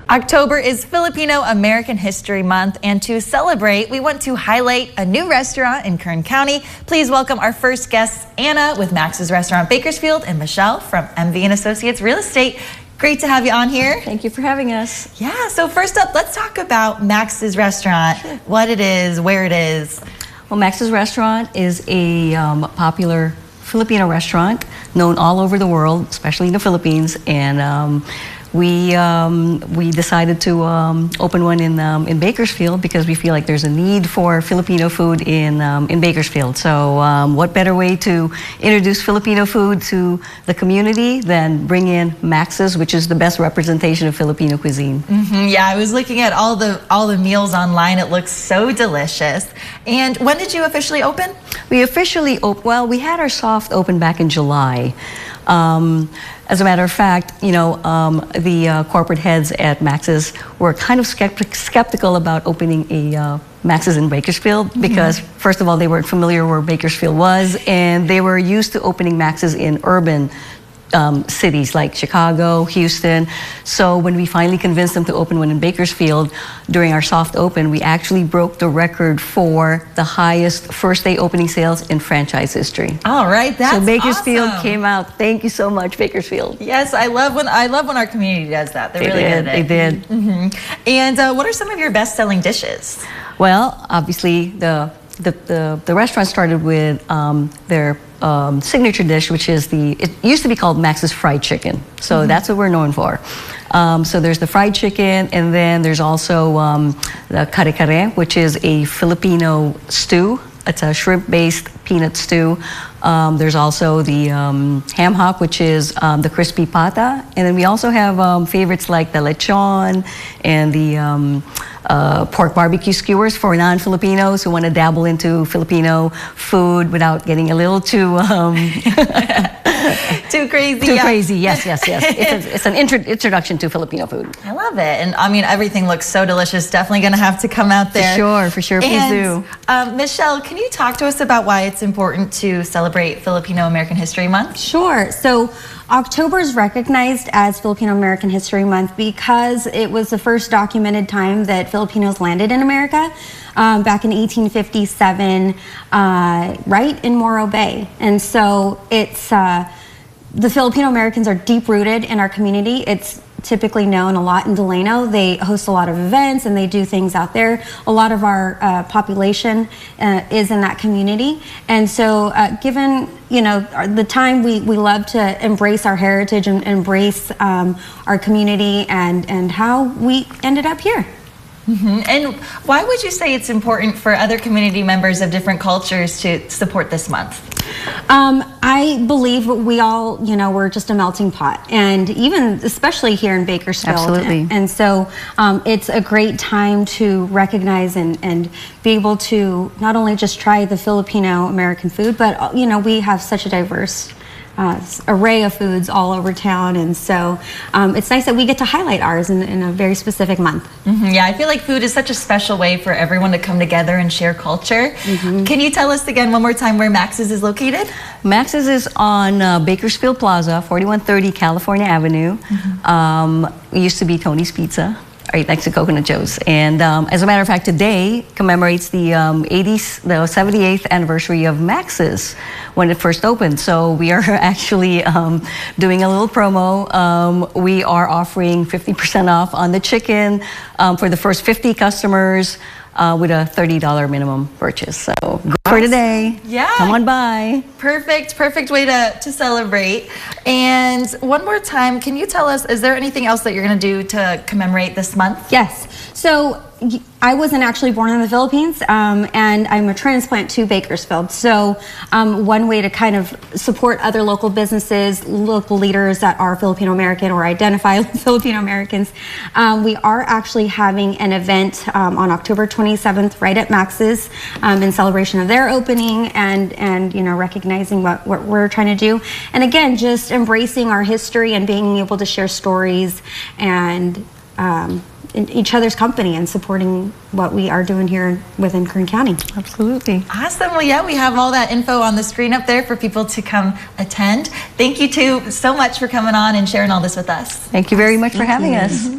October is Filipino American History Month, and to celebrate, we want to highlight a new restaurant in Kern County. Please welcome our first guests, Anna with Max's Restaurant Bakersfield and Michelle from MV & Associates Real Estate. Great to have you on here. Thank you for having us. Yeah, so first up, let's talk about Max's Restaurant, what it is, where it is. Well, Max's Restaurant is a popular Filipino restaurant known all over the world, especially in the Philippines, and we decided to open one in Bakersfield because we feel like there's a need for Filipino food in Bakersfield. So what better way to introduce Filipino food to the community than bring in Max's, which is the best representation of Filipino cuisine. Yeah, I was looking at all the meals online. It looks so delicious. And when did you officially open? We officially well, we had our soft open back in July. As a matter of fact, you know, the corporate heads at Max's were kind of skeptical about opening a Max's in Bakersfield because, first of all, they weren't familiar where Bakersfield was, and they were used to opening Max's in urban cities like Chicago, Houston. So when we finally convinced them to open one in Bakersfield during our soft open, we actually broke the record for the highest first day opening sales in franchise history. All right, that's so Bakersfield awesome. Came out. Thank you so much, Bakersfield. Yes, I love when our community does that. They're really good at it. They did. And what are some of your best-selling dishes? Well, obviously the restaurant started with their signature dish, which is it used to be called Max's Fried Chicken. So that's what we're known for. So there's the fried chicken, and then there's also the kare-kare, which is a Filipino stew. It's a shrimp-based peanut stew. There's also the ham hock, which is the crispy pata. And then we also have favorites like the lechon and the pork barbecue skewers for non-Filipinos who want to dabble into Filipino food without getting a little too too crazy. Too crazy, yes. It's an introduction to Filipino food. I love it. And I mean, everything looks so delicious. Definitely going to have to come out there. For sure, please do. Michelle, can you talk to us about why it's important to celebrate Filipino American History Month? Sure. So October is recognized as Filipino American History Month because it was the first documented time that Filipinos landed in America back in 1857, right in Morro Bay. And so it's the Filipino Americans are deep-rooted in our community. It's typically known a lot in Delano. They host a lot of events and they do things out there. A lot of our population is in that community. And so given, you know, the time, we love to embrace our heritage and embrace our community and how we ended up here. And why would you say it's important for other community members of different cultures to support this month? I believe we all, you know, we're just a melting pot, and even especially here in Bakersfield. Absolutely. And so it's a great time to recognize and be able to not only just try the Filipino American food, but, you know, we have such a diverse array of foods all over town, and so it's nice that we get to highlight ours in a very specific month. Yeah, I feel like food is such a special way for everyone to come together and share culture. Can you tell us again one more time where Max's is located? Max's is on Bakersfield Plaza, 4130 California Avenue. It used to be Tony's Pizza, right next to Coconut Joe's. And as a matter of fact, today commemorates the 78th anniversary of Max's when it first opened. So we are actually doing a little promo. We are offering 50% off on the chicken for the first 50 customers with a $30 minimum purchase. So go for today. Yeah. Come on by. Perfect way to celebrate. And one more time, can you tell us, is there anything else that you're going to do to commemorate this month? Yes. So I wasn't actually born in the Philippines, and I'm a transplant to Bakersfield. So one way to kind of support other local businesses, local leaders that are Filipino American or identify as Filipino Americans, we are actually having an event on October 27th right at Max's in celebration of their opening and you know, recognizing what we're trying to do. And again, just embracing our history and being able to share stories and in each other's company and supporting what we are doing here within Kern County. Absolutely. Awesome. Well, yeah, we have all that info on the screen up there for people to come attend. Thank you two so much for coming on and sharing all this with us. Thank you very much for having us.